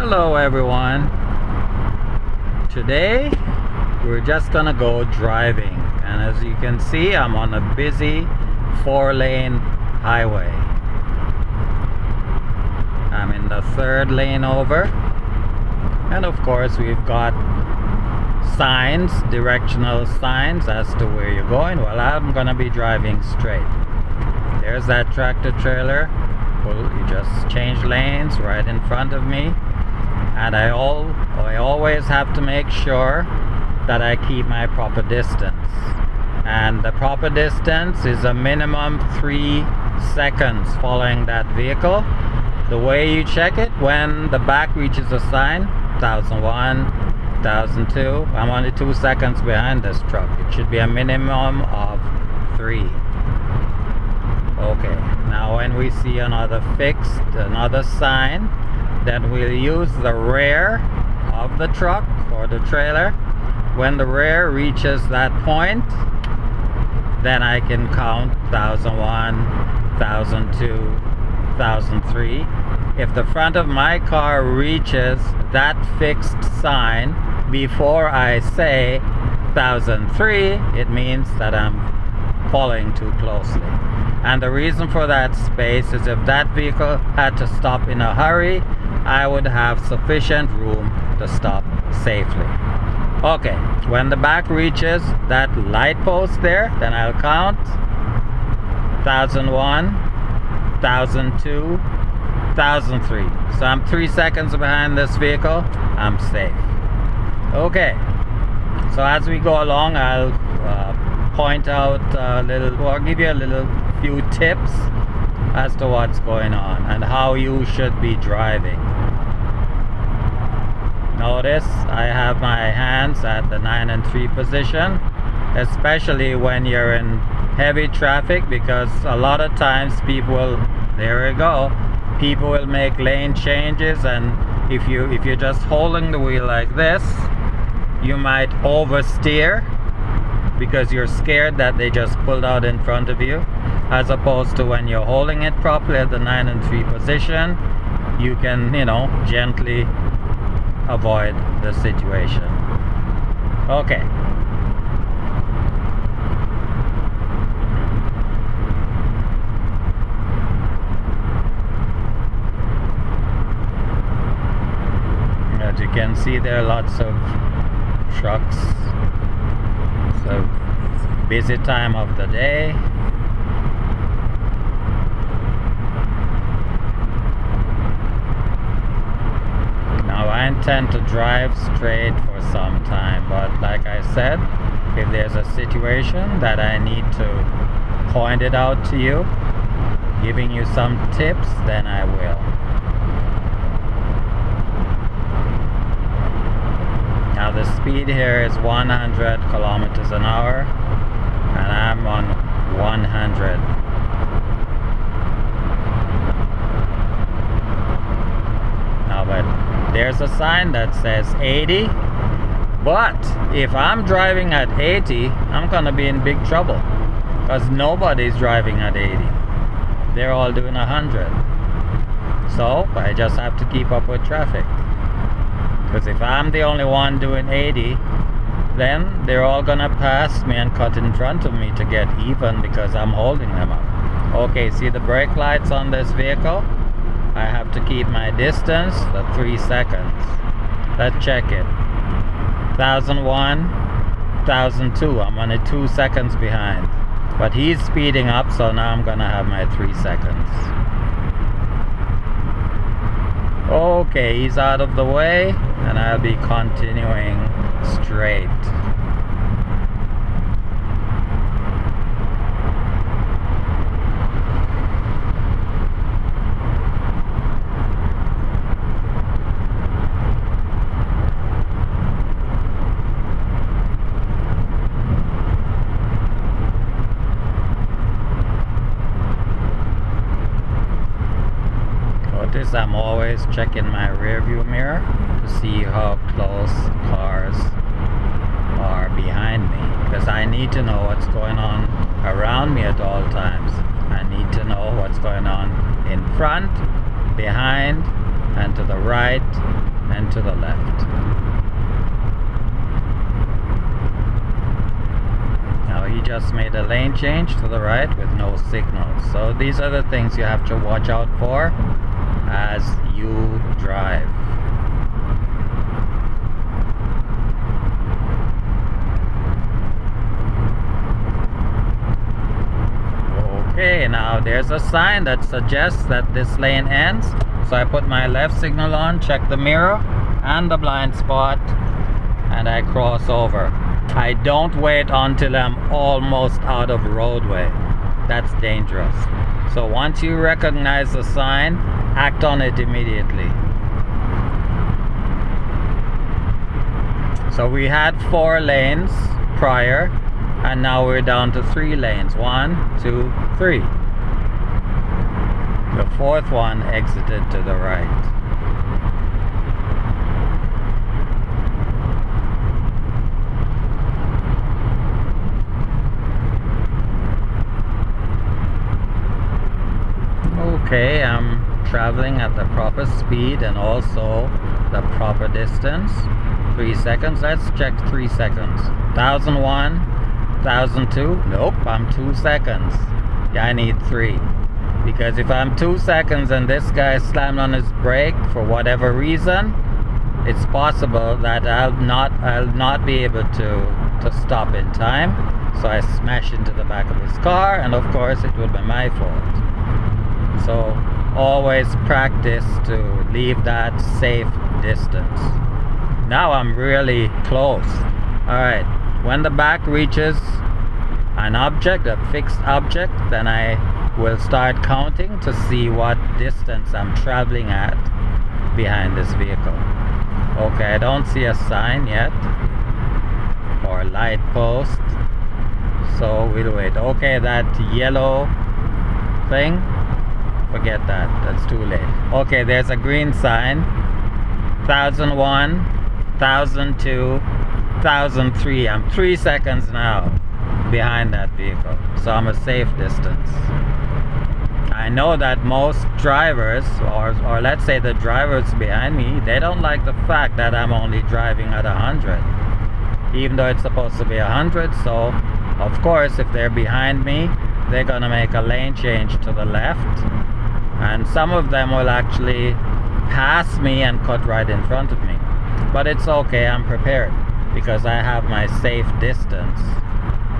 Hello everyone. Today we're just gonna go driving, and as you can see I'm on a busy 4-lane highway. I'm in the 3rd lane over, and of course we've got signs, directional signs as to where you're going. Well, I'm gonna be driving straight. There's that tractor trailer. Well, you just change lanes right in front of me. And I always have to make sure that I keep my proper distance. And the proper distance is a minimum 3 seconds following that vehicle. The way you check it, when the back reaches a sign, 1001, 1002, I'm only 2 seconds behind this truck. It should be a minimum of 3. Okay, now when we see another sign, then we'll use the rear of the truck or the trailer. When the rear reaches that point, then I can count 1001, 1002, 1003. If the front of my car reaches that fixed sign before I say 1003, it means that I'm following too closely. And the reason for that space is if that vehicle had to stop in a hurry, I would have sufficient room to stop safely. Okay, when the back reaches that light post there, then I'll count 1001, 1002, 1003. So I'm 3 seconds behind this vehicle. I'm safe. Okay, so as we go along, I'll point out a little, or give you a little few tips as to what's going on and how you should be driving. Notice I have my hands at the 9 and 3 position, especially when you're in heavy traffic, because a lot of times people will make lane changes, and if you're just holding the wheel like this, you might oversteer because you're scared that they just pulled out in front of you, as opposed to when you're holding it properly at the 9 and 3 position, you can, gently avoid the situation. Okay. As you can see, there are lots of trucks. So busy time of the day. Now I intend to drive straight for some time, but like I said, if there's a situation that I need to point it out to you, giving you some tips, then I will. Now the speed here is 100 kilometers an hour, and I'm on 100. Now, but there's a sign that says 80, but if I'm driving at 80, I'm gonna be in big trouble, because nobody's driving at 80. They're all doing 100. So I just have to keep up with traffic. Because if I'm the only one doing 80, then they're all gonna pass me and cut in front of me to get even, because I'm holding them up. Okay, see the brake lights on this vehicle? I have to keep my distance, the 3 seconds. Let's check it. 1001, 1002, I'm only 2 seconds behind. But he's speeding up, so now I'm gonna have my 3 seconds. Okay, he's out of the way, and I'll be continuing straight. Notice I'm always checking my rear view mirror to see how close cars are behind me, because I need to know what's going on around me at all times. I need to know what's going on in front, behind, and to the right, and to the left. Now he just made a lane change to the right with no signal. So these are the things you have to watch out for as you drive. Okay, now there's a sign that suggests that this lane ends. So I put my left signal on, check the mirror and the blind spot, and I cross over. I don't wait until I'm almost out of roadway. That's dangerous. So once you recognize the sign, act on it immediately. So we had 4 lanes prior, and now we're down to 3 lanes. 1, 2, 3. The 4th one exited to the right. Okay, I'm traveling at the proper speed and also the proper distance. 3 seconds. Let's check 3 seconds. 1001, 1002. Nope, I'm 2 seconds. Yeah, I need 3. Because if I'm 2 seconds and this guy slammed on his brake for whatever reason, it's possible that I'll not be able to stop in time. So I smash into the back of his car, and of course it would be my fault. So always practice to leave that safe distance. Now I'm really close. Alright, when the back reaches an object, a fixed object, then I will start counting to see what distance I'm traveling at behind this vehicle. Okay, I don't see a sign yet or light post, so we'll wait. Okay, that yellow thing, forget that, that's too late. Okay, there's a green sign. 1001, 1002, 1003. I'm 3 seconds now behind that vehicle, so I'm a safe distance. I know that most drivers, or let's say the drivers behind me, they don't like the fact that I'm only driving at 100, even though it's supposed to be 100. So of course if they're behind me, they're gonna make a lane change to the left, and some of them will actually pass me and cut right in front of me. But it's okay, I'm prepared because I have my safe distance,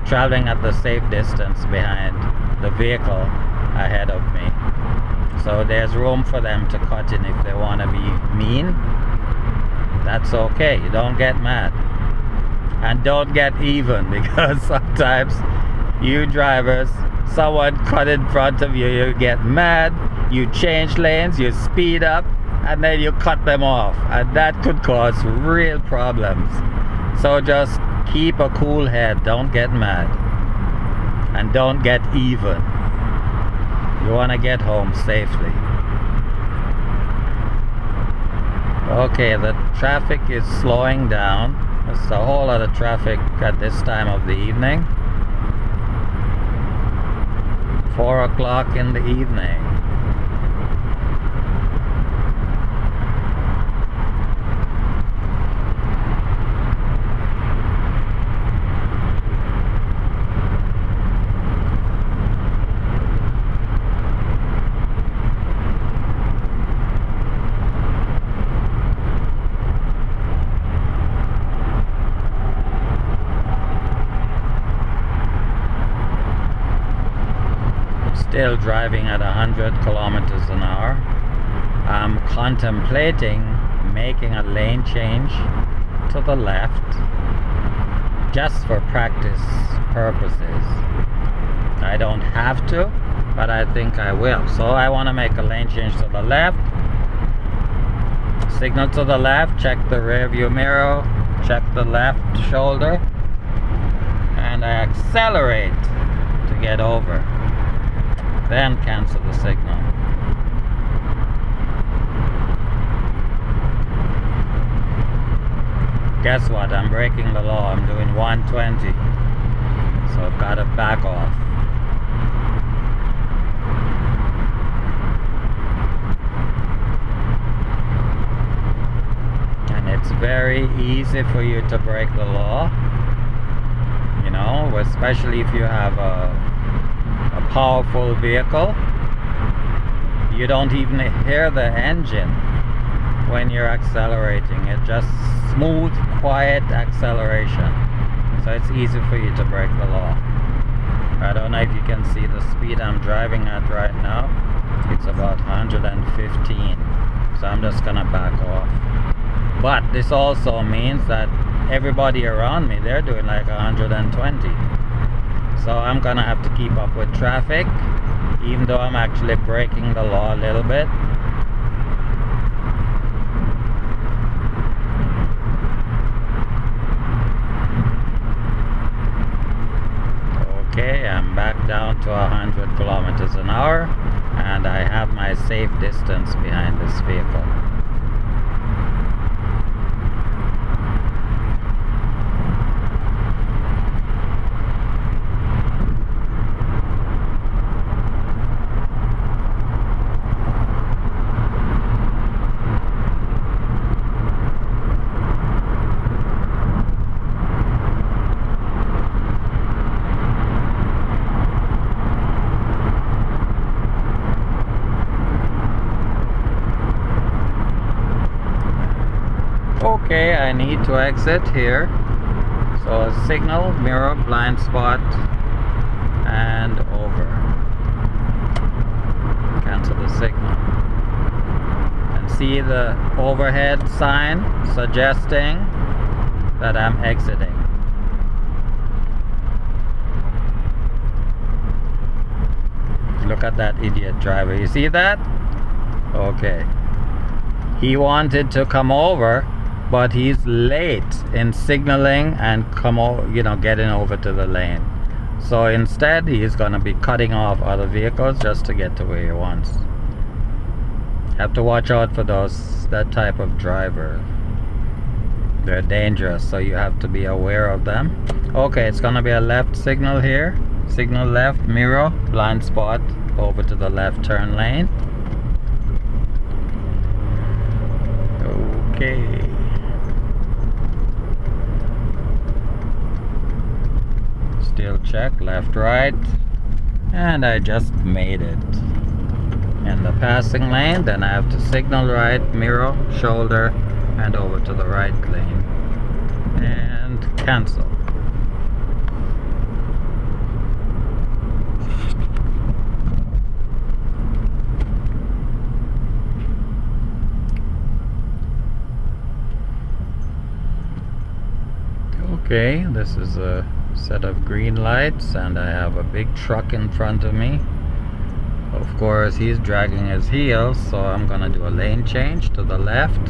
traveling at the safe distance behind the vehicle ahead of me. So there's room for them to cut in if they want to be mean. That's okay, you don't get mad. And don't get even, because sometimes you drivers, someone cut in front of you, you get mad, you change lanes, you speed up, and then you cut them off, and that could cause real problems. So just keep a cool head, don't get mad, and don't get even. You want to get home safely. Okay, the traffic is slowing down. There's a whole lot of traffic at this time of the evening. 4 o'clock in the evening. Still driving at 100 kilometers an hour. I'm contemplating making a lane change to the left just for practice purposes. I don't have to, but I think I will. So I want to make a lane change to the left, signal to the left, check the rear view mirror, check the left shoulder, and I accelerate to get over. Then cancel the signal. Guess what? I'm breaking the law. I'm doing 120. So I've got to back off. very easy for you to break the law. You know, especially if you have a powerful vehicle. You don't even hear the engine when you're accelerating. It just smooth, quiet acceleration. So it's easy for you to break the law. I don't know if you can see the speed I'm driving at right now. It's about 115. So I'm just gonna back off. But this also means that everybody around me, they're doing like 120. So I'm gonna have to keep up with traffic, even though I'm actually breaking the law a little bit. Okay, I'm back down to 100 kilometers an hour, and I have my safe distance behind this vehicle. Okay, I need to exit here. So signal, mirror, blind spot, and over. Cancel the signal. And see the overhead sign suggesting that I'm exiting. Look at that idiot driver. You see that? Okay. He wanted to come over, but he's late in signaling and getting over to the lane. So instead, he's gonna be cutting off other vehicles just to get to where he wants. Have to watch out for that type of driver. They're dangerous, so you have to be aware of them. Okay, it's gonna be a left signal here. Signal left, mirror, blind spot, over to the left turn lane. Okay. Still check, left, right, and I just made it. In the passing lane, then I have to signal right, mirror, shoulder, and over to the right lane. And cancel. Okay, this is a set of green lights, and I have a big truck in front of me. Of course, he's dragging his heels, so I'm gonna do a lane change to the left.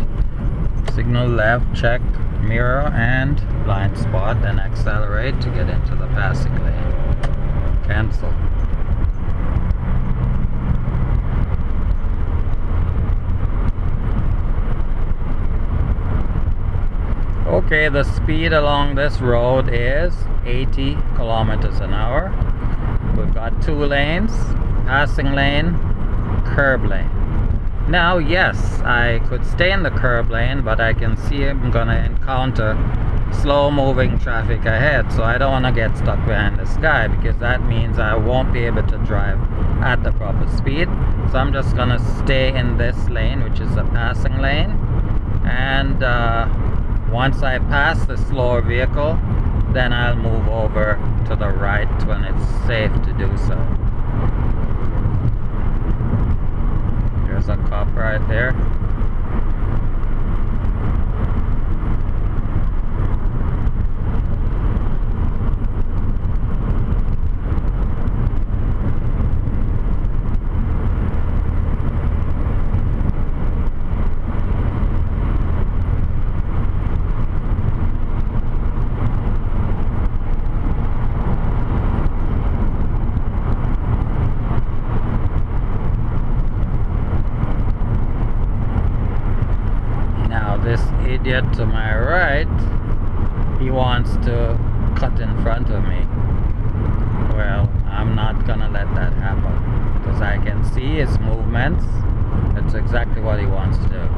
Signal left, check, mirror, and blind spot, and accelerate to get into the passing lane. Cancel. Okay, the speed along this road is 80 kilometers an hour. We've got two lanes, passing lane, curb lane. Now, yes, I could stay in the curb lane, but I can see I'm gonna encounter slow moving traffic ahead, so I don't want to get stuck behind this guy, because that means I won't be able to drive at the proper speed. So I'm just gonna stay in this lane, which is a passing lane, and once I pass the slower vehicle, then I'll move over to the right when it's safe to do so. There's a cop right there. This idiot to my right, he wants to cut in front of me. Well, I'm not gonna let that happen, because I can see his movements It's exactly what he wants to do.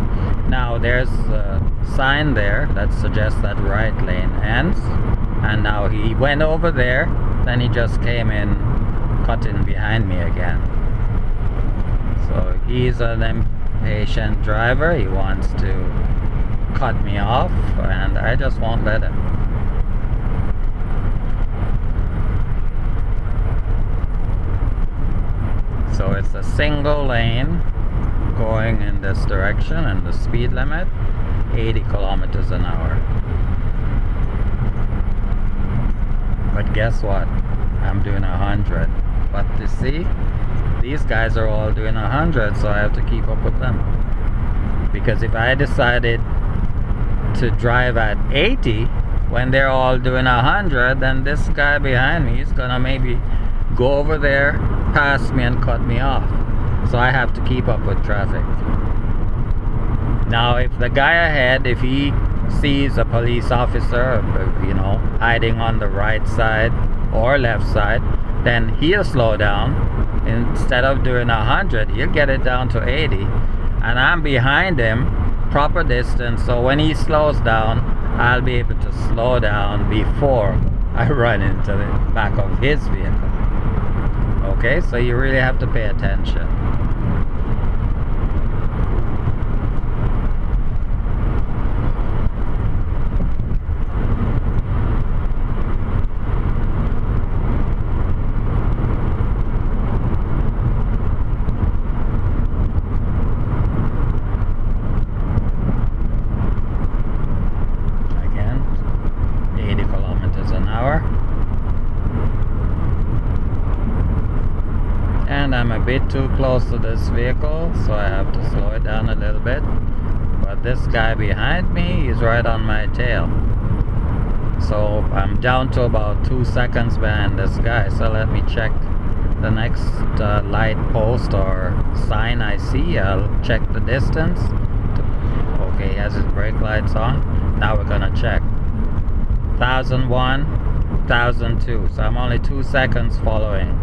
Now there's a sign there that suggests that right lane ends, and now he went over there, then he just came in, cutting behind me again. So he's an impatient driver. He wants to cut me off, and I just won't let him. So it's a single lane going in this direction, and the speed limit 80 kilometers an hour. But guess what? I'm doing 100. But you see, these guys are all doing 100, so I have to keep up with them. Because if I decided to drive at 80 when they're all doing 100, then this guy behind me is gonna maybe go over there, pass me, and cut me off. So I have to keep up with traffic. Now if the guy ahead, if he sees a police officer, you know, hiding on the right side or left side, then he'll slow down. Instead of doing 100, he'll get it down to 80, and I'm behind him, proper distance, so when he slows down, I'll be able to slow down before I run into the back of his vehicle. Okay, so you really have to pay attention. Again, 80 kilometers an hour. And I'm a bit too close to this vehicle, so I have to slow it down a little bit. But this guy behind me is right on my tail, so I'm down to about 2 seconds behind this guy. So let me check the next light post or sign I see. I'll check the distance. Okay, he has his brake lights on. Now we're gonna check 1001, 1002, so I'm only 2 seconds following.